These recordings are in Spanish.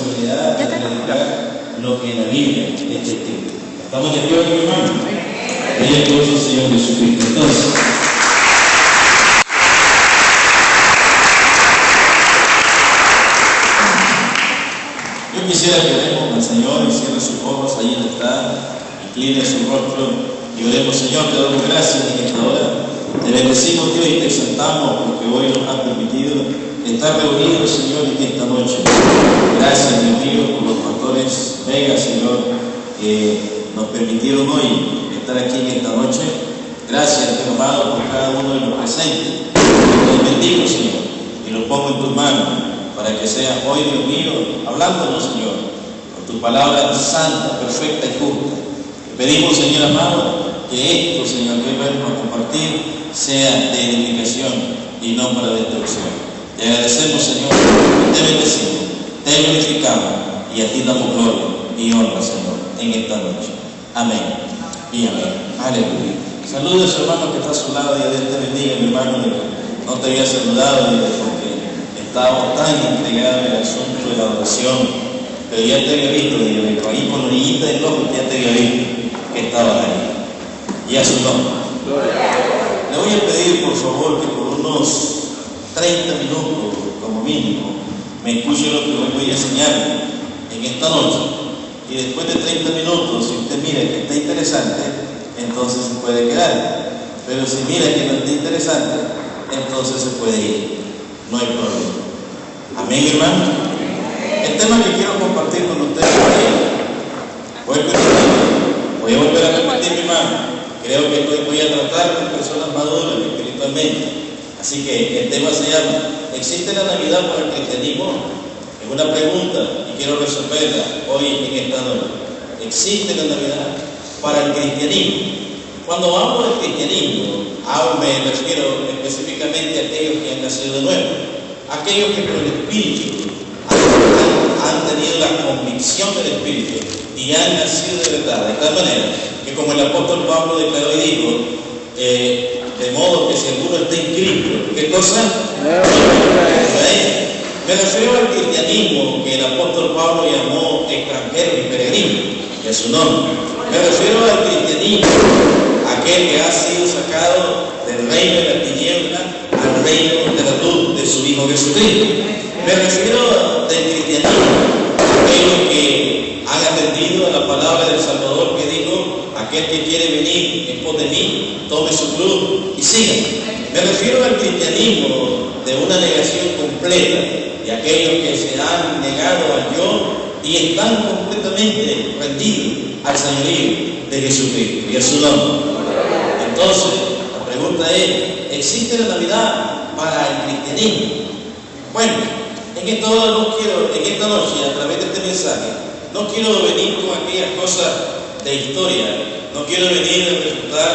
responsabilidad de predicar lo que en la Biblia es escrito. ¿Estamos de acuerdo, hermano? Ella es el Señor Jesucristo. Entonces, yo quisiera que oremos al Señor y cierre sus ojos ahí donde está, incline su rostro y oremos. Señor, te damos gracias en esta hora. Te bendecimos, Dios, y te exaltamos porque hoy nos has permitido estar reunidos, Señor, en esta noche. Gracias, Dios mío, por los pastores Vega, Señor, que nos permitieron hoy estar aquí en esta noche. Gracias, Dios amado, por cada uno de los presentes. Los bendigo, Señor, y los pongo en tus manos para que sea hoy, Dios mío, hablándonos, Señor, por tu palabra santa, perfecta y justa. Pedimos, Señor amado, que esto, Señor, que vamos a compartir sea de edificación y no para destrucción. Te agradecemos, Señor, te bendecimos, te glorificamos y a ti damos gloria y honra, Señor, en esta noche. Amén y amén. Aleluya. Saludos a su hermano que está a su lado y a Dios te bendiga, mi hermano. No te había saludado porque estábamos tan entregados al asunto de la oración, pero ya te había visto, digo, ahí con la orillita del ojo ya te había visto que estabas ahí. Y a su nombre. Le voy a pedir, por favor, que por unos 30 minutos, como mínimo, me escuche lo que hoy voy a enseñar en esta noche. Y después de 30 minutos, si usted mira que está interesante, entonces se puede quedar. Pero si mira que no está interesante, entonces se puede ir. No hay problema. Amén, hermano. El tema que quiero compartir con ustedes voy a volver a repetir, mi hermano. Creo que hoy voy a tratar con personas maduras espiritualmente. Así que el tema se llama ¿existe la Navidad para el cristianismo? Es una pregunta y quiero resolverla hoy en esta noche. ¿Existe la Navidad para el cristianismo? Cuando hablo del cristianismo, me refiero específicamente a aquellos que han nacido de nuevo, aquellos que por el Espíritu han tenido la convicción del Espíritu y han nacido de verdad, de tal manera que, como el apóstol Pablo declaró y dijo, de modo que si alguno está en Cristo, ¿qué cosa? Me refiero al cristianismo que el apóstol Pablo llamó extranjero y peregrino, que es su nombre. Me refiero al cristianismo, aquel que ha sido sacado del reino de la tiniebla al reino de la luz de su Hijo Jesucristo. Me refiero del cristianismo, aquellos que han atendido a la palabra del Salvador que dijo: aquel que quiere venir en pos de mí, tome su cruz y sígame. Me refiero al cristianismo de una negación completa de aquellos que se han negado al yo y están completamente rendidos al señorío de Jesucristo y a su nombre. Entonces, la pregunta es: ¿existe la Navidad para el cristianismo? Bueno, en esta noche, a través de este mensaje, no quiero venir con aquellas cosas de historia, no quiero venir a refutar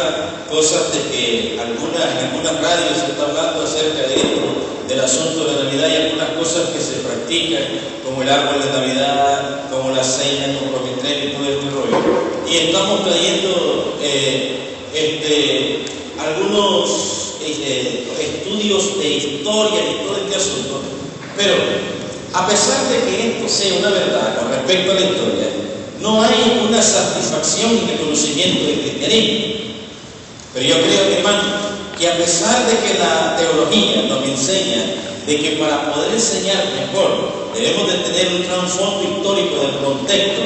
cosas de que en algunas radios se está hablando acerca de esto, del asunto de la Navidad, y algunas cosas que se practican, como el árbol de Navidad, como la cena, como los estrenos y todo este rollo. Y estamos trayendo algunos estudios de historia y todo este asunto, pero a pesar de que esto sea una verdad con respecto a la historia, no hay una satisfacción y reconocimiento del cristianismo. Pero yo creo, mi hermano, que a pesar de que la teología nos enseña de que para poder enseñar mejor debemos de tener un trasfondo histórico del contexto,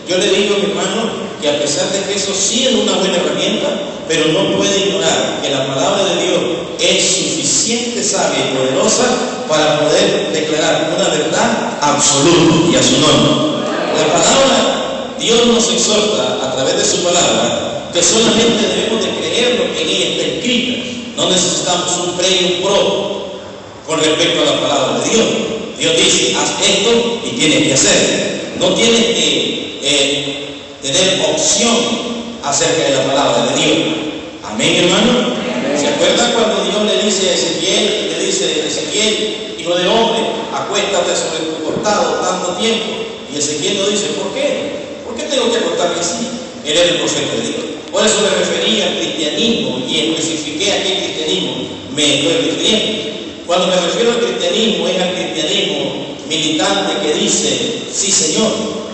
yo le digo, mi hermano, que a pesar de que eso sí es una buena herramienta, pero no puede ignorar que la palabra de Dios es suficiente, sabia y poderosa para poder declarar una verdad absoluta y a su nombre. La palabra, Dios nos exhorta a través de su palabra que solamente debemos de creer lo que en ella está escrito. No necesitamos un pre y un pro con respecto a la palabra de Dios. Dios dice: haz esto y tienes que hacer. No tienes que tener opción acerca de la palabra de Dios. Amén, hermano. ¿Se acuerdan cuando Dios le dice a Ezequiel, hijo de hombre, acuéstate sobre tu costado tanto tiempo? Y Ezequiel lo dice: ¿por qué? ¿Por qué tengo que acostarme así? Él era el profeta de Dios. Por eso me referí al cristianismo y especifiqué a qué cristianismo me estoy refiriendo. Cuando me refiero al cristianismo, es al cristianismo militante que dice, sí Señor.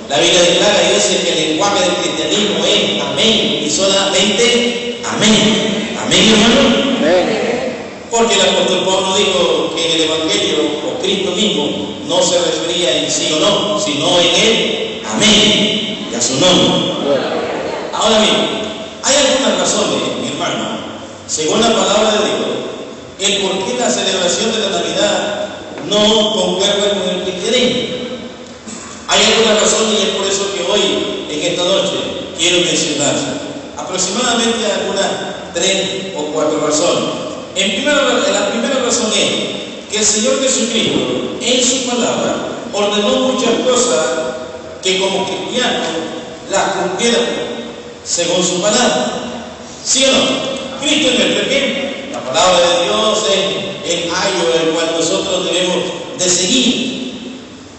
La Biblia declara y dice que el lenguaje del cristianismo es amén y solamente amén. Amén, hermano. Amén. Porque el apóstol Pablo dijo que en el Evangelio, o Cristo mismo, no se refería en sí o no, sino en el amén y a su nombre. Ahora bien, hay algunas razones, mi hermano, según la palabra de Dios, el por qué la celebración de la Navidad no concuerda con el cristianismo. Hay algunas razones y es por eso que hoy, en esta noche, quiero mencionar aproximadamente algunas 3 o 4 razones. La primera razón es que el Señor Jesucristo, en su palabra, ordenó muchas cosas que como cristianos las cumplieran según su palabra. ¿Sí o no? Cristo es el ejemplo. La palabra de Dios es el ayo el cual nosotros debemos de seguir.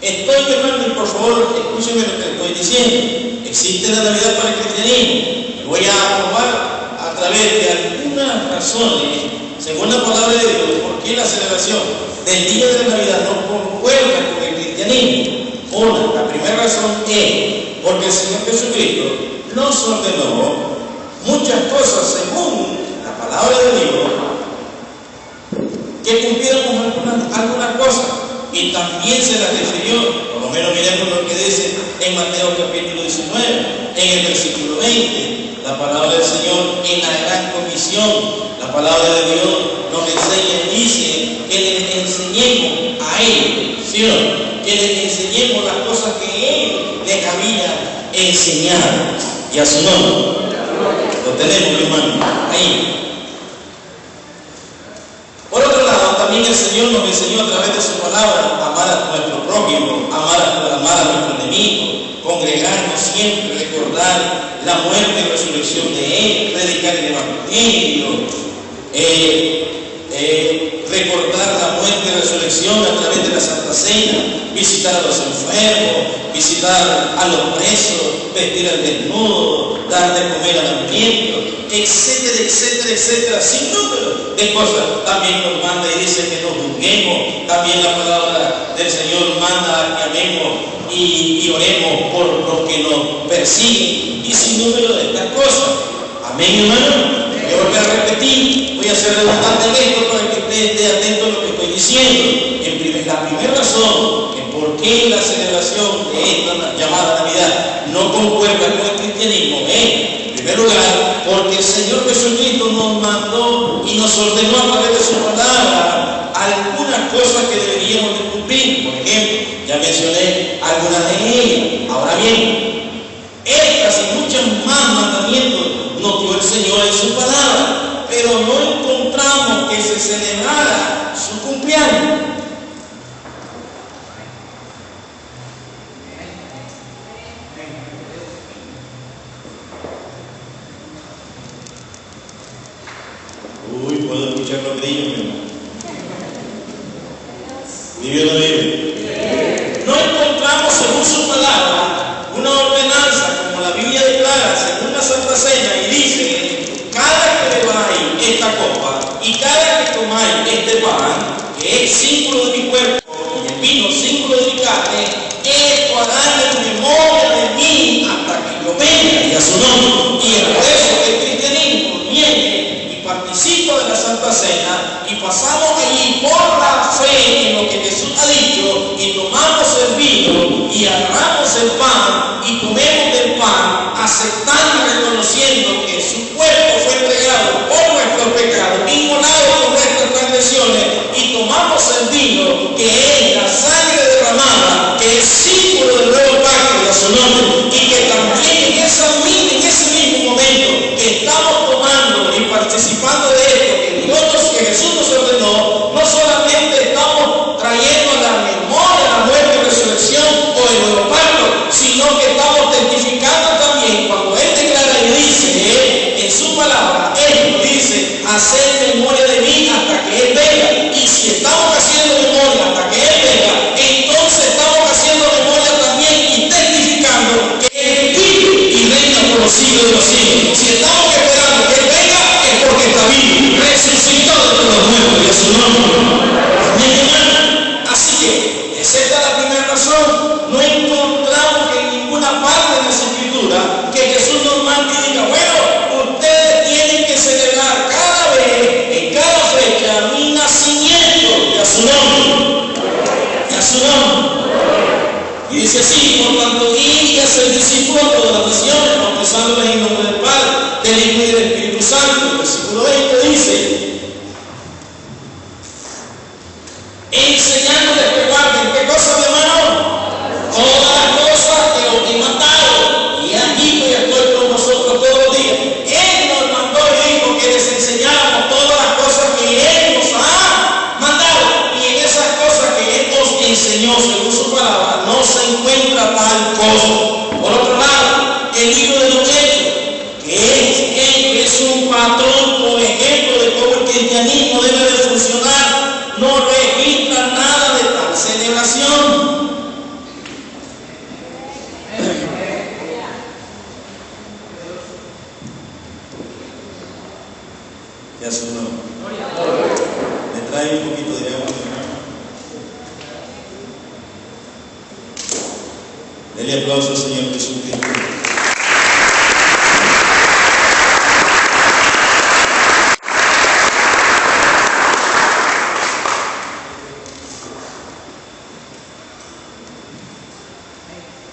Estoy llamando y por favor escúchenme lo que estoy diciendo. Existe la Navidad para el cristianismo. Me voy a probar a través de algunas razones, según la palabra de Dios, por qué la celebración del día de la Navidad no concuerda con el cristianismo. La primera razón es porque el Señor Jesucristo nos ordenó muchas cosas según la palabra de Dios que cumpliéramos algunas cosas. Y también se las refirió, por lo menos miremos lo que dice en Mateo capítulo 19, en el versículo 20, la palabra del Señor en la gran comisión, la palabra de Dios nos enseña y dice que les enseñemos a Él, ¿sí o no? Que les enseñemos las cosas que Él les había enseñado, y a su nombre. Lo tenemos, hermano, ahí. Por otro lado, también el Señor nos enseñó a través de su palabra a amar a nuestro prójimo, amar a nuestro enemigo, congregarnos siempre, recordar la muerte y resurrección de Él, predicar el Evangelio, recordar la muerte y resurrección a través de la Santa Cena, visitar a los enfermos, visitar a los presos, vestir al desnudo, dar de comer al hambriento, etcétera, etcétera, etcétera, sin número de cosas. También nos manda y dice que nos juzguemos. También la palabra del Señor manda que amemos y oremos por los que nos persiguen, y sin número de estas cosas. Amén, hermano. Yo voy a repetir, voy a ser redundante en esto para que usted esté atento a lo que estoy diciendo. La primera razón que por qué la celebración de esta llamada Navidad no concuerda con el cristianismo es, en primer lugar, porque el Señor Jesucristo nos mandó y nos ordenó a través de su palabra algunas cosas que deberíamos de cumplir. Por ejemplo, ya mencioné algunas de ellas. Ahora bien, estas y muchos más mandamientos nos dio el Señor en su palabra, pero no encontramos que se celebrara su cumpleaños. ¿Puedo escuchar los grillos, mi hermano? ¿Vive o no vive? No encontramos según su palabra una ordenanza como la Biblia declara, según la Santa Cena, y dice: cada que bebáis esta copa y cada que tomáis este pan, que es símbolo de mi cuerpo, y el vino símbolo de mi carne, esto harán en memoria de mí hasta que yo venga, y a su nombre. Y el resto del cristianismo viene y participa de la Santa Cena, y pasamos allí por la fe en lo que Jesús ha dicho, y tomamos el vino y agarramos el pan y comemos del pan, aceptando y reconociendo que su cuerpo fue entregado por nuestros pecados, inmolado por nuestras transgresiones, y tomamos el vino que es la sangre derramada, que es símbolo del nuevo pacto de su nombre, y que también en ese mismo momento que estamos tomando y participando de esto que Jesús nos ordenó, no solamente estamos trayendo a la memoria la muerte y resurrección o el nuevo pacto, sino que estamos testificando también cuando Él declara y dice: Dice así: por tanto, id y haced discípulos de todas las naciones, bautizándoles en nombre del Padre, del Hijo y del Espíritu Santo. El versículo 20 dice: enseñándoles que guarden, ¿qué cosa, mi hermano? Todas las cosas que os he mandado. Y aquí yo estoy con nosotros todos los días. Él nos mandó y dijo que les enseñáramos todas las cosas que Él nos ha mandado. Y en esas cosas que Él nos enseñó, según su palabra, no se encuentra tal cosa. Por otro lado, el libro de los Hechos, que es un patrón o ejemplo de cómo el cristianismo debe de funcionar, no registra nada de tal celebración. Ya su nombre. Me trae un poquito de agua. Dele aplauso al Señor Jesucristo.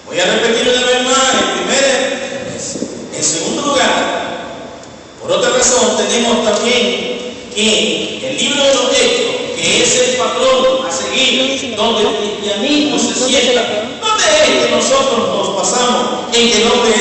Voy a repetir una vez más. En segundo lugar, por otra razón, tenemos también que el libro de los Hechos, que es el patrón a seguir, donde el cristianismo se sienta, donde es que nosotros nos pasamos en que el hombre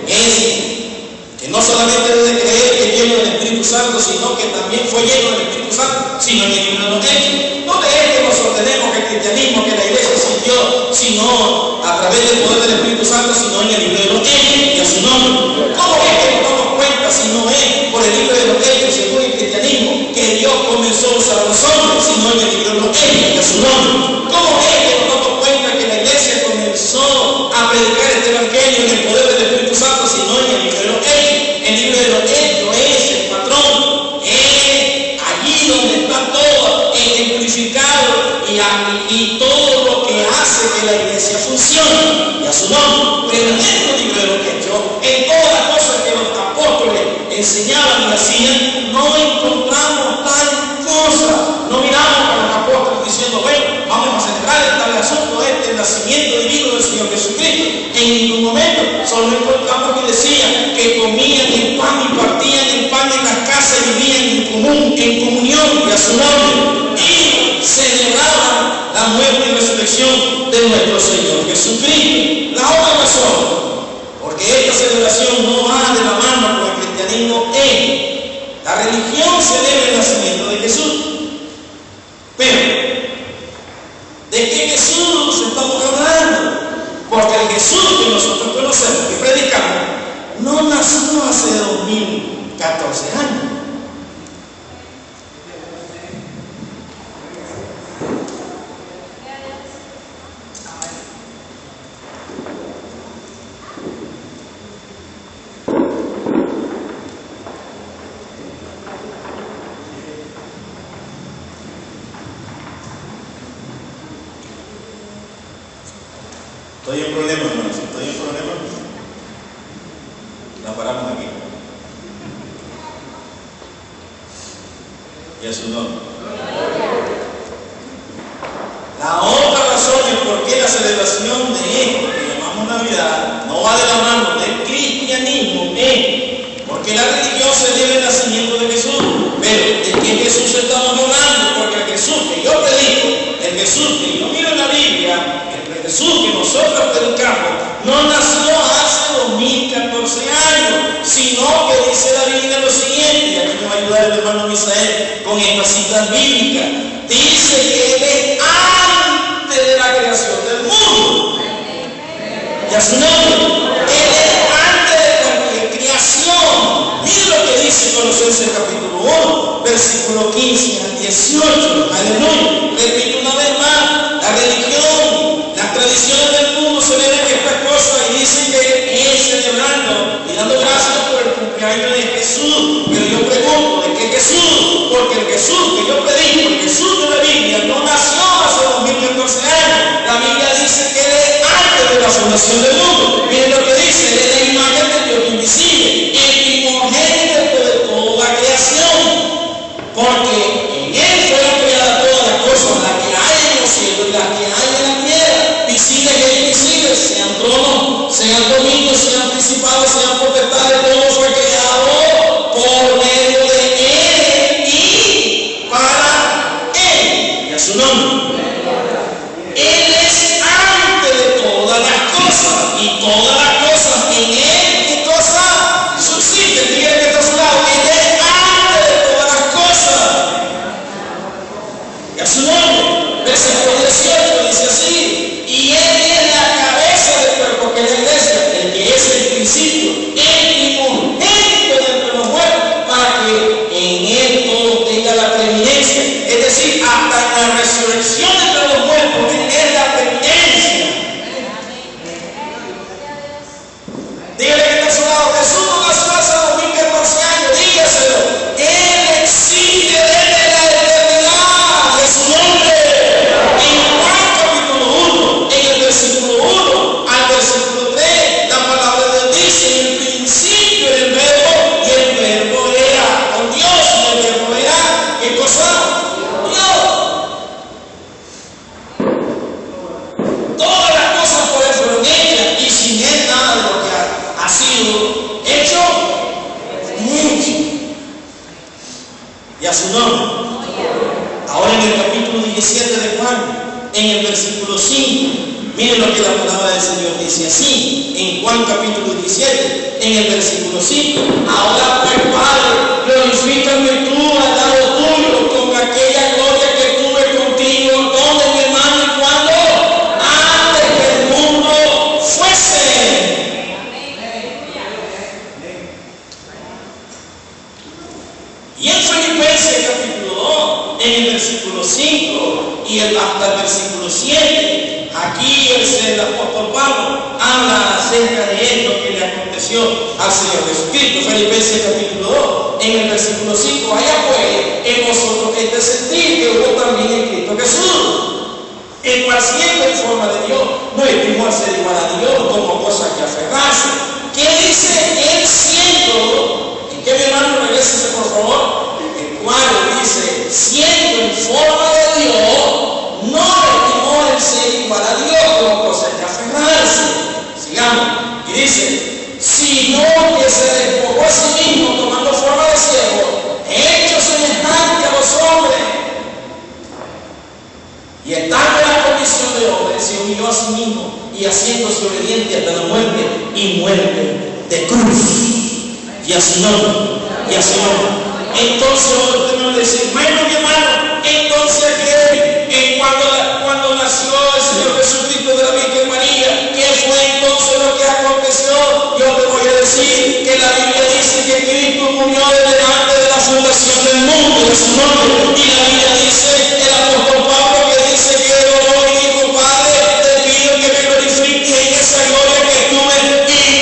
es, que no solamente debe creer que es lleno del Espíritu Santo, sino que también fue lleno del Espíritu Santo, sino en el libro de los Hechos, donde es que nos sostenemos que el cristianismo, que la iglesia sintió, sino a través del poder del Espíritu Santo, sino en el libro de los Hechos, y a su nombre. ¿Cómo es que nos damos cuenta si no es por el libro de los Hechos, según el cristianismo, que Dios comenzó a usar a los hombres, sino en el libro de los Hechos, y a su nombre? ¿Cómo es que nos damos cuenta que la iglesia comenzó a predicar este evangelio en el poder del Espíritu Santo, sino en el libro de los Hechos? El libro de los Hechos es el patrón, es allí donde está todo ejemplificado y todo lo que hace que la iglesia funcione, y a su nombre. Pero en este libro de los Hechos, en todas las cosas que los apóstoles enseñaban y hacían, no encontramos tal cosa. No miramos a los apóstoles diciendo: bueno, vamos a celebrar el asunto el nacimiento divino del Señor Jesucristo. En ningún momento. Solo encontramos que decían que comían el pan y partían el pan en las casas y vivían en comunión, y a su nombre, y celebraban la muerte y resurrección de nuestro Señor Jesucristo. La otra razón, porque esta celebración no va de la mano con el cristianismo, es la religión celebra el nacimiento de Jesús. Pero, ¿de qué Jesús estamos hablando? Porque el Jesús que nosotros conocemos, que predicamos, no nació hace 2014 años. Estoy en problema, hermanos. Estoy en problema. La paramos aquí. Y a su nombre. La otra razón es por qué la celebración de esto que llamamos Navidad no va de la mano del cristianismo, es porque la religión celebra el nacimiento de Jesús. Pero ¿de qué Jesús estamos hablando? Porque el Jesús que yo predico, el Jesús que yo miro en la Biblia, Jesús que nosotros predicamos, no nació hace 2014 años, sino que dice la Biblia lo siguiente, y aquí me va a ayudar el hermano Misael con estas citas bíblicas. Dice que Él es antes de la creación del mundo. Y a su nombre, Él es antes de cualquier creación. Miren lo que dice Colosenses capítulo 1, versículo 15 al 18. Aleluya. Repito una vez más, la religión, las tradiciones del mundo celebran estas cosas y dicen que es celebrando y dando gracias por el cumpleaños de Jesús. Pero yo pregunto, ¿de qué Jesús? Porque el Jesús que yo predico, el Jesús de la Biblia, no nació hace 2014 años. La Biblia dice que Él es antes de la fundación del mundo. Miren lo que dice: Él es la imagen del Dios invisible, el primogénito de toda creación. Porque en Él fueron creadas todas las cosas, las que hay en los cielos y las que hay en la tierra, visibles e invisibles, sean dominios, sean principados, sean potestades, todo fue creado por medio de Él y para Él y a su nombre. Él es antes de todas las cosas y todas las cosas en Él, ¿qué cosa? Subsisten. Dígale que está a su lado, Él es antes de todas las cosas y a su nombre. Versículo 18 dice así: y Él es la cabeza del cuerpo, que es la iglesia, el que es el principio, el primogénito de entre los muertos, para que en Él todo tenga la preeminencia. Es decir, hasta en la resurrección de entre los muertos, en Él la preeminencia. Dígale que está a su lado: Jesús no nació hace 2014 años, dígaselo. Él existe desde la eternidad, de su nombre. En Juan capítulo 1, en el versículo 1 al versículo 3, la palabra de Dios dice: en el principio era el verbo, y el verbo era con Dios, y el verbo era, ¿qué cosa? Dios. Todas las cosas por Él fueron hechas, y sin Él nada de lo que ha sido hecho, mucho. Y a su nombre. Ahora en el capítulo 17 de Juan, en el versículo 5, miren lo que la palabra del Señor dice así, en Juan capítulo 17, en el versículo 5: ahora pues, Padre, glorifícame tú al lado tuyo con aquella gloria que tuve contigo, donde mi hermano, y cuando antes que el mundo fuese. Y en Filipenses capítulo 2, en el versículo 5 y hasta el versículo 7, aquí el apóstol Pablo habla acerca de esto que le aconteció al Señor Jesucristo. Filipenses capítulo 2, en el versículo 5: allá pues en vosotros este sentir que hubo también en Cristo Jesús, el cual siendo en forma de Dios, no estimó al ser igual a Dios como cosa que aferrarse. ¿Qué dice él siendo? ¿En qué, mi hermano? Regrésese por favor. El cual dice: siendo en forma de Dios, no estimó el ser igual a Dios como cosa que aferrarse. Sigamos. Y dice: sino que se despojó a sí mismo, tomando forma de siervo, hecho semejante a los hombres, y estando en la condición de hombre, se humilló a sí mismo, y haciéndose obediente hasta la muerte, y muerte de cruz. Y a su nombre, y a su nombre. Entonces otro tenemos que decir: bueno, mi hermano, entonces que cuando nació el Señor Jesucristo de la Virgen María, ¿qué fue entonces lo que aconteció? Yo te voy a decir que la Biblia dice que Cristo murió delante de la fundación del mundo, de su nombre. Y la Biblia dice, el apóstol Pablo, que dice que oró y dijo: Padre, te pido que me glorifiques en esa gloria que tuve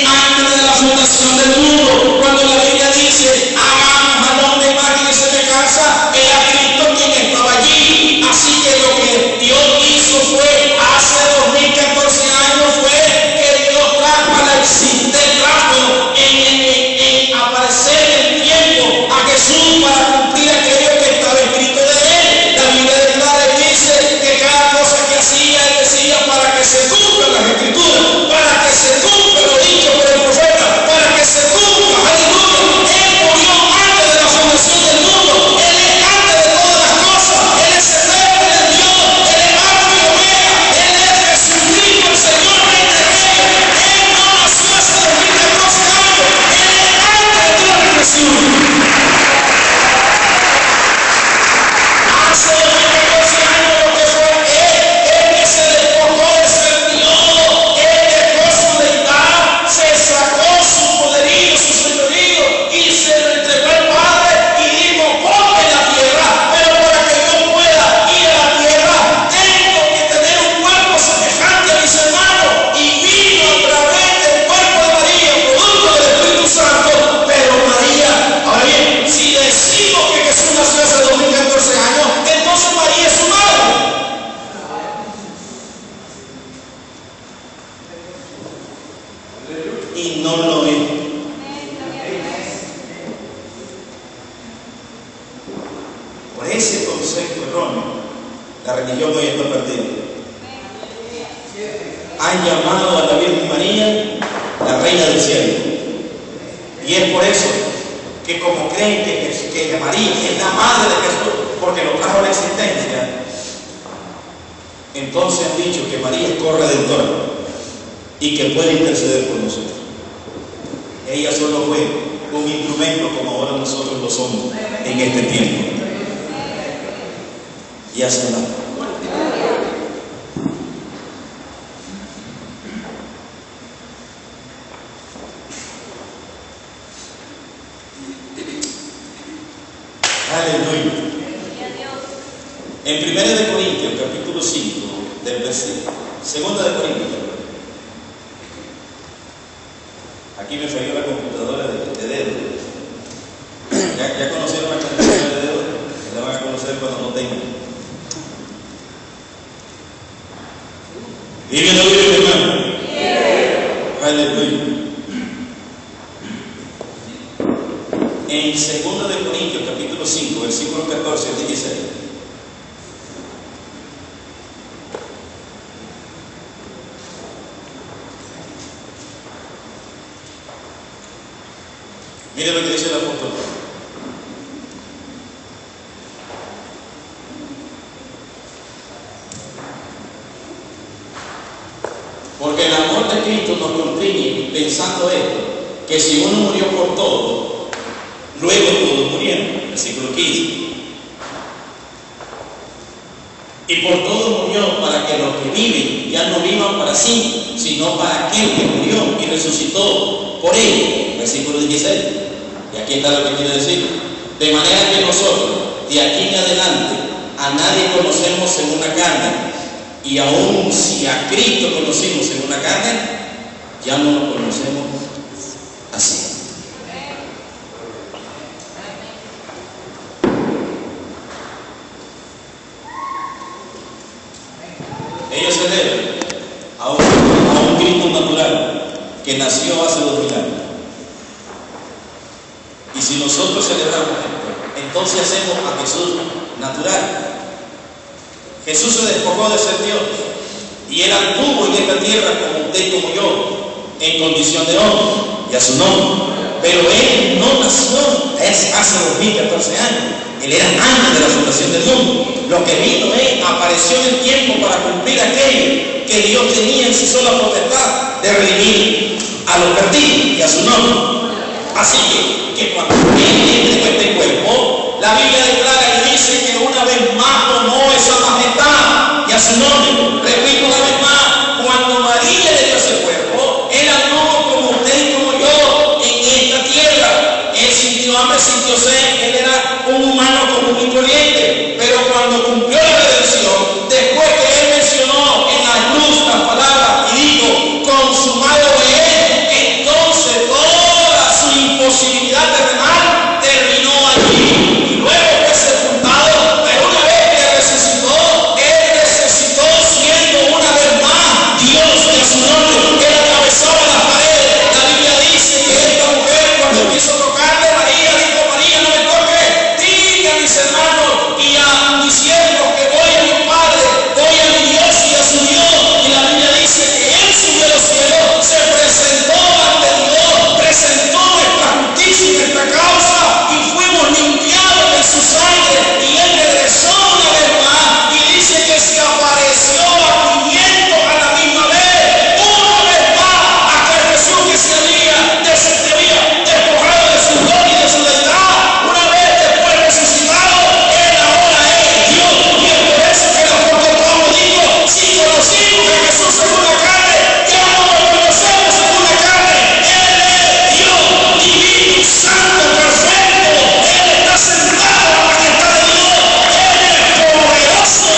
antes de la fundación del mundo. Cuando la Biblia dice: hagamos al hombre imagen y semejanza, era Cristo quien estaba allí. Así que lo que Dios hizo fue, hace 2014 años, fue que Dios trajo a la existencia, trajo en aparecer en el tiempo a Jesús para cumplir aquello que estaba escrito de Él. La Biblia declara y dice que cada cosa que hacía, Él decía: para que se cumplan las Escrituras, para que se cumpla lo dicho por el profeta, para que se cumpla, aleluya. Él murió antes de la fundación del mundo. Él es antes de todas las cosas. Él es el verbo de Dios. Él es Alfa y Omega. Él es Jesucristo, el Señor Rey de Reyes. Él no nació hace 2014 años. Él es antes de toda la creación. Hace 2014 años lo que fue Él que se despojó de ser Dios. Él dejó su deidad, se sacó su poderío, su señorío, y se lo entregó al Padre y dijo: ponme en la tierra. Pero para que yo pueda ir a la tierra, tengo que tener un cuerpo semejante a mis hermanos. Y vino a través del cuerpo de María, producto del Espíritu Santo. Pero María, ahora bien, si decimos que Jesús nació hace 2014 años, entonces María es su madre. Y no lo es. Por ese concepto erróneo, la religión hoy está perdida. Han llamado a la Virgen María reina del cielo. Y es por eso que como creen que María es la madre de Jesús, porque lo trajo a la existencia, entonces han dicho que María es corredentora y que puede interceder por nosotros. Ella solo fue un instrumento como ahora nosotros lo somos en este tiempo. Y así va. Aleluya. En 1 Corintios, capítulo 5, del versículo, 2 Corintios, aquí me falló la computadora de dedo. ¿Ya conocieron la computadora de dedo? La van a conocer cuando no tengan. Díganlo bien, hermano. Aleluya. En 2 Corintios, capítulo 5, versículo 14 al 16. Mire lo que dice el apóstol. Porque el amor de Cristo nos constriñe pensando esto, que si uno murió por todo, luego todos murieron. Versículo 15. Y por todo murió para que los que viven ya no vivan para sí, sino para aquel que murió y resucitó por ellos. Versículo 16. Y aquí está lo que quiere decir. De manera que nosotros, de aquí en adelante, a nadie conocemos según la carne. Y aún si a Cristo conocimos según la carne, ya no lo conocemos así. Ellos se deben a un Cristo natural que nació hace 2000 años. Y si nosotros celebramos esto, entonces hacemos a Jesús natural. Jesús se despojó de ser Dios y él anduvo en esta tierra como usted y como yo, en condición de hombre y a su nombre. Pero él no nació hace 2014 años. Él era antes de la fundación del mundo. Lo que vino es, apareció en el tiempo para cumplir aquello que Dios tenía en su sola potestad de redimir a los perdidos y a su nombre. Así que cuando él entre en este cuerpo, la Biblia declara y dice que una vez más tomó esa majestad y a su nombre. Repito una vez más, cuando María le dio ese cuerpo, él andó como usted y como yo en esta tierra. Él sintió hambre, sintió sed, él era un humano común y corriente. Pero cuando cumplió la redención, después que él mencionó en la cruz las palabras y dijo, consumado es, entonces toda su imposibilidad terrenal terminó allí. Y luego fue sepultado, pero una vez que resucitó, él resucitó siendo una vez más Dios y a su nombre. Él atravesaba las paredes. La Biblia dice que esta mujer, cuando quiso tocarle, María dijo, María, no me toques, diga a mis hermanos y a mis siervos que voy a mi Padre, voy a mi Dios y a su Dios. Y la Biblia dice que él subió a los cielos, se presentó ante Dios, presentó nuestra justicia y nuestra causa y fuimos limpiados de su sangre. Y él regresó una vez más y dice que se apareció a 500 a la misma vez, una vez más, aquel Jesús que se había despojado de su gloria y de su deidad, una vez después resucitado, él ahora es Dios. Y es por eso que el apóstol Pablo dijo, si conocimos a Jesús según la carne, ya no lo conocemos según la carne. Él es Dios, divino, santo, perfecto. Él está sentado a la majestad de Dios. Él es poderoso.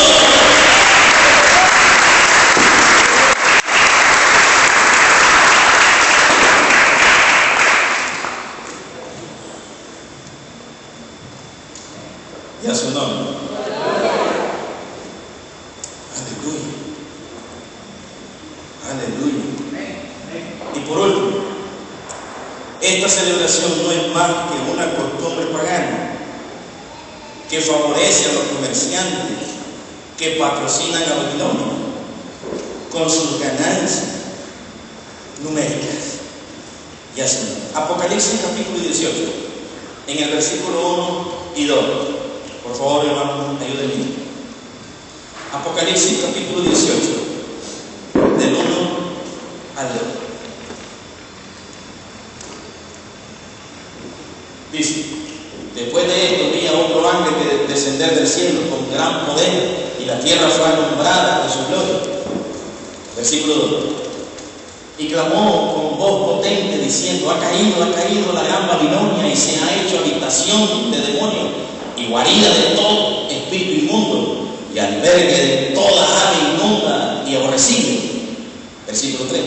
Y a su nombre. Aleluya. Aleluya. Y por último, esta celebración no es más que una costumbre pagana que favorece a los comerciantes que patrocinan a Babilonia con sus ganancias numéricas. y así. Apocalipsis capítulo 18, en el versículo 1 y 2. Por favor, hermano, ayúdenme. Apocalipsis capítulo 18, del 1 al 2. Dice: después de esto vi a otro ángel descender del cielo con gran poder, y la tierra fue alumbrada con su gloria. Versículo 2. Y clamó con voz potente diciendo: ha caído la gran Babilonia, y se ha hecho habitación de demonios y guarida de todo espíritu inmundo y albergue de toda ave inmunda y aborrecible. Versículo 3.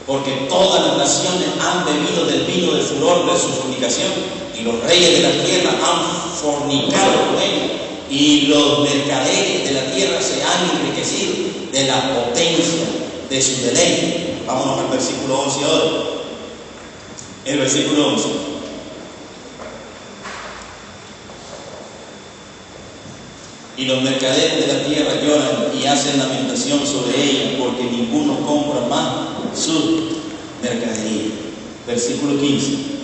porque todas las naciones han bebido del vino del furor de su fornicación, y los reyes de la tierra han fornicado con ellos, y los mercaderes de la tierra se han enriquecido de la potencia de su deleite. Vámonos al versículo 11 ahora. El versículo 11. Y los mercaderes de la tierra lloran y hacen lamentación sobre ella, porque ninguno compra más su mercadería. Versículo 15.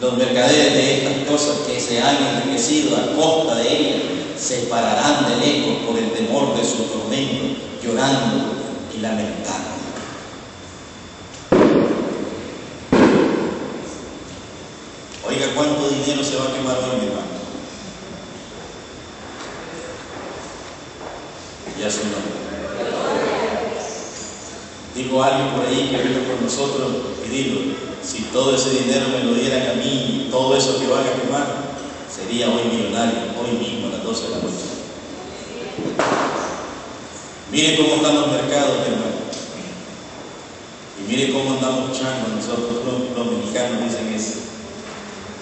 Los mercaderes de estas cosas que se han enriquecido a costa de ella se pararán de lejos por el temor de su tormento, llorando y lamentando. Oiga, ¿cuánto dinero se va a quemar hoy, mi hermano? Ya su nombre. Dijo alguien por ahí que vino con nosotros y dijo: si todo ese dinero me lo dieran a mí, todo eso que van a quemar, sería hoy millonario, hoy mismo a las 12 de la noche. Mire cómo están los mercados, mi hermano. Y mire cómo andamos changos nosotros, los mexicanos dicen eso.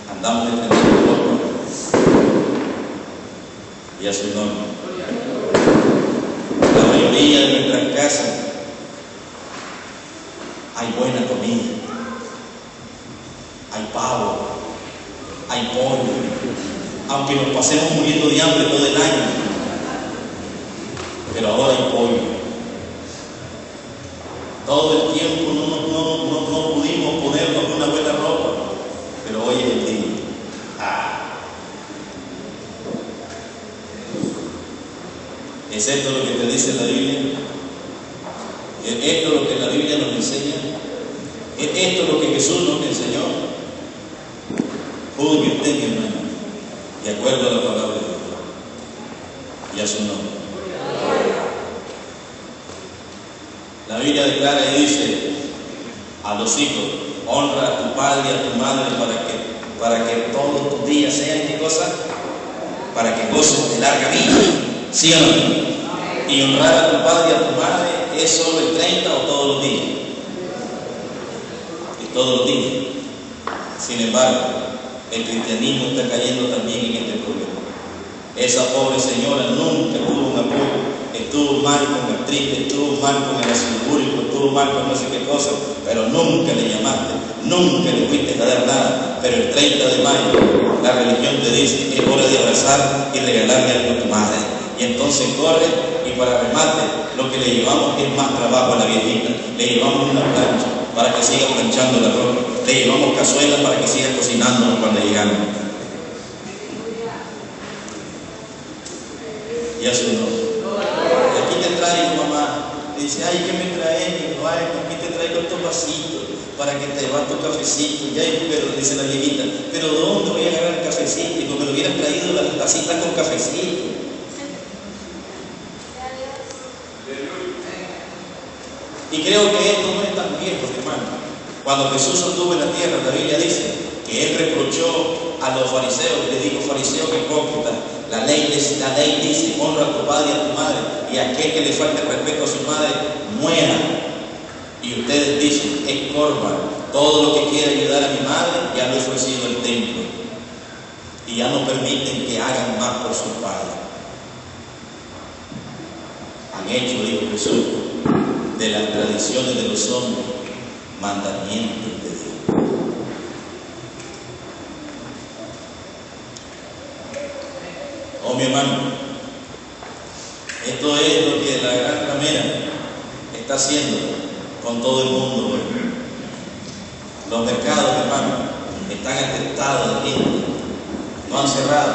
Andamos de transporte y a su nombre. La mayoría de nuestras casas hay buena comida, hay pavo, hay pollo, aunque nos pasemos muriendo de hambre todo el año, pero ahora hay pollo. Todo el tiempo no pudimos ponernos una buena ropa, pero hoy es el día. ¿Es esto lo que te dice la Biblia? ¿Es esto lo que la Biblia nos enseña? ¿Es esto lo que Jesús nos enseñó? Juzgue usted, mi hermano, de acuerdo a la palabra de Dios y a su nombre. La Biblia declara y dice a los hijos: honra a tu padre y a tu madre para que todos tus días sean, ¿qué cosa? Para que goces de larga vida. ¿Sí o no? Y honrar a tu padre y a tu madre es solo el 30 o todos los días. Y todos los días. Sin embargo, el cristianismo está cayendo también en este problema. Esa pobre señora nunca tuvo un apoyo. Estuvo mal con artritis, estuvo mal con el ácido úrico, estuvo mal con no sé qué cosa, pero nunca le llamaste, nunca le fuiste a dar nada. Pero el 30 de mayo la religión te dice: es hora de abrazar y regalarle algo a tu madre. Y entonces corre, y para remate, lo que le llevamos es más trabajo a la viejita. Le llevamos una plancha para que siga planchando la ropa, le llevamos cazuelas para que siga cocinando cuando llegamos. Y así no. Aquí te traigo, mamá. Dice: ay, ¿qué me traes? Digo: ay, aquí te traigo estos vasitos para que te llevas tu cafecito. Y ay, pero dice la viejita: pero ¿dónde voy a agarrar el cafecito? Y como me lo hubieran traído las tacitas con cafecito. Y creo que esto no es tan viejo, hermano. Cuando Jesús anduvo en la tierra, la Biblia dice que Él reprochó a los fariseos, y les dijo: fariseos hipócritas, la ley dice: honra a tu padre y a tu madre, y aquel que le falte respeto a su madre, muera. Y ustedes dicen: es corban, todo lo que quiera ayudar a mi madre, ya lo he ofrecido al templo. Y ya no permiten que hagan más por su padre. Han hecho, dijo Jesús, de las tradiciones de los hombres mandamientos de Dios. Oh, mi hermano, Esto es lo que la gran ramera está haciendo con todo el mundo hoy. Los mercados, hermano, están atestados de gente. No han cerrado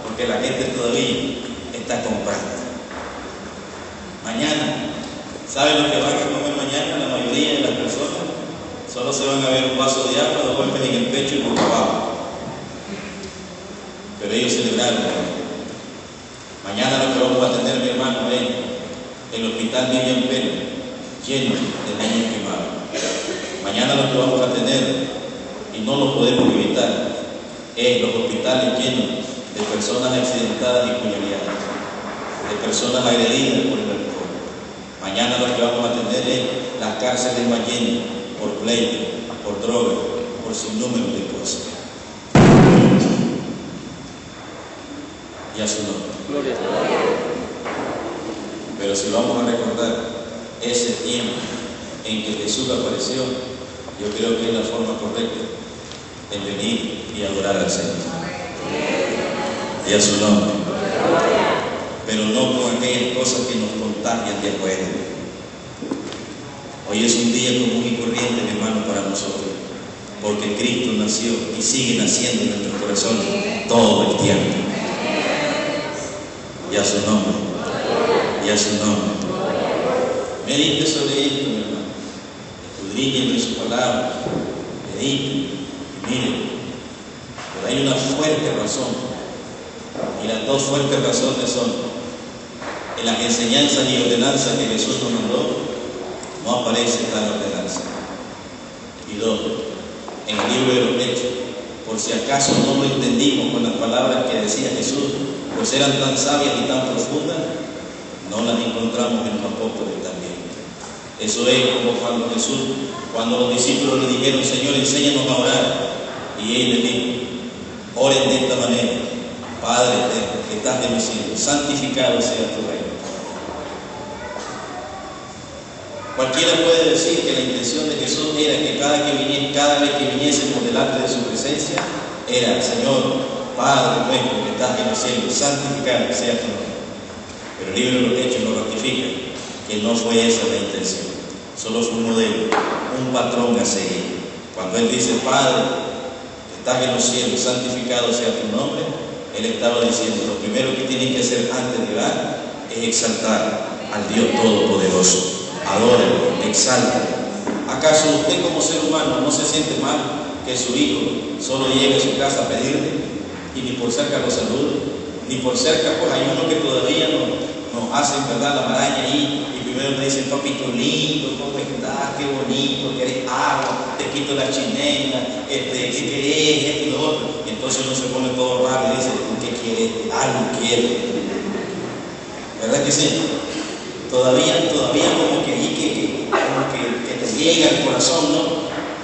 porque la gente todavía está comprando. Mañana, ¿saben lo que van a comer mañana? La mayoría de las personas solo se van a ver un vaso de agua, 2 golpes en el pecho y boca abajo. Pero ellos celebraron. Mañana lo que vamos a tener, mi hermano, es el hospital Miriam Pérez lleno de niños quemados. Mañana lo que vamos a tener, y no lo podemos evitar, es los hospitales llenos de personas accidentadas y puñaleadas, de personas agredidas por el alcohol. Mañana lo que vamos a tener es las cárceles más llenas por pleito, por droga, por sinnúmero de cosas. Y a su nombre. Gloria. Pero si vamos a recordar ese tiempo en que Jesús apareció, yo creo que es la forma correcta de venir y adorar al Señor. Y a su nombre. Pero no con aquellas cosas que nos contagian de afuera. Hoy es un día común y corriente, mi hermano, para nosotros, porque Cristo nació y sigue naciendo en nuestros corazones todo el tiempo. Y a su nombre. Y a su nombre. Medite sobre esto, mi hermano. Escudriñen en su palabra. Medite. Y miren, pero hay una fuerte razón. Y las 2 fuertes razones son: en las enseñanzas y ordenanzas que Jesús nos mandó, no aparece tal ordenanza. Y 2, en el libro de los Hechos, por si acaso no lo entendimos con las palabras que decía Jesús, pues eran tan sabias y tan profundas, no las encontramos en los apóstoles también. Eso es como cuando los discípulos le dijeron: Señor, enséñanos a orar. Y él les dijo: oren de esta manera: Padre eterno, que estás en los cielos, santificado sea tu reino. Cualquiera puede decir que la intención de Jesús era que cada vez que viniésemos delante de su presencia, era: Señor, Padre nuestro que estás en los cielos, santificado sea tu nombre. Pero el libro de los Hechos lo ratifica, que no fue esa la intención. Solo fue un modelo, un patrón a seguir. Cuando él dice: Padre que estás en los cielos, santificado sea tu nombre, él estaba diciendo: lo primero que tienen que hacer antes de orar es exaltar al Dios Todopoderoso. Adóralo, exáltalo. ¿Acaso usted como ser humano no se siente mal que su hijo solo llegue a su casa a pedirle? Y ni por cerca lo salude, ni por cerca, pues hay uno que todavía nos hacen, ¿verdad?, la maraña ahí, y primero le dicen: papito lindo, ¿cómo estás? Qué bonito, querés agua, te quito la chinela, ¿qué querés? Esto y lo otro. Y entonces uno se pone todo raro y dice: ¿tú qué quieres? Algo quiero. ¿Verdad que sí? Todavía como que ahí que te llega al corazón, ¿no?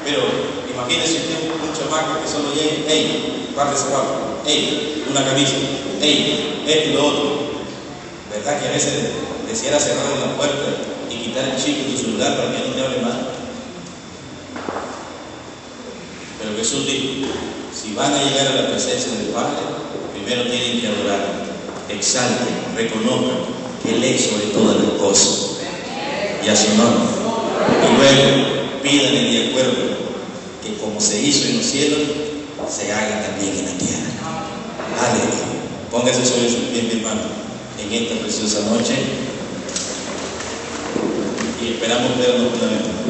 Pero imagínese usted un chamaco que solo llegue: hey, guárdese guapo, hey, una camisa, hey, esto y lo otro. ¿Verdad que a veces deseara cerrar la puerta y quitar el chip de tu celular para que no te hable más? Pero Jesús dijo: si van a llegar a la presencia del Padre, primero tienen que adorar, exalten, reconozcan que Él es sobre todas las cosas, y a su nombre. Y luego pídanle de acuerdo que como se hizo en los cielos, se haga también en la tierra. Aleluya. Póngase sobre sus pies, mi hermano, en esta preciosa noche, y esperamos vernos nuevamente.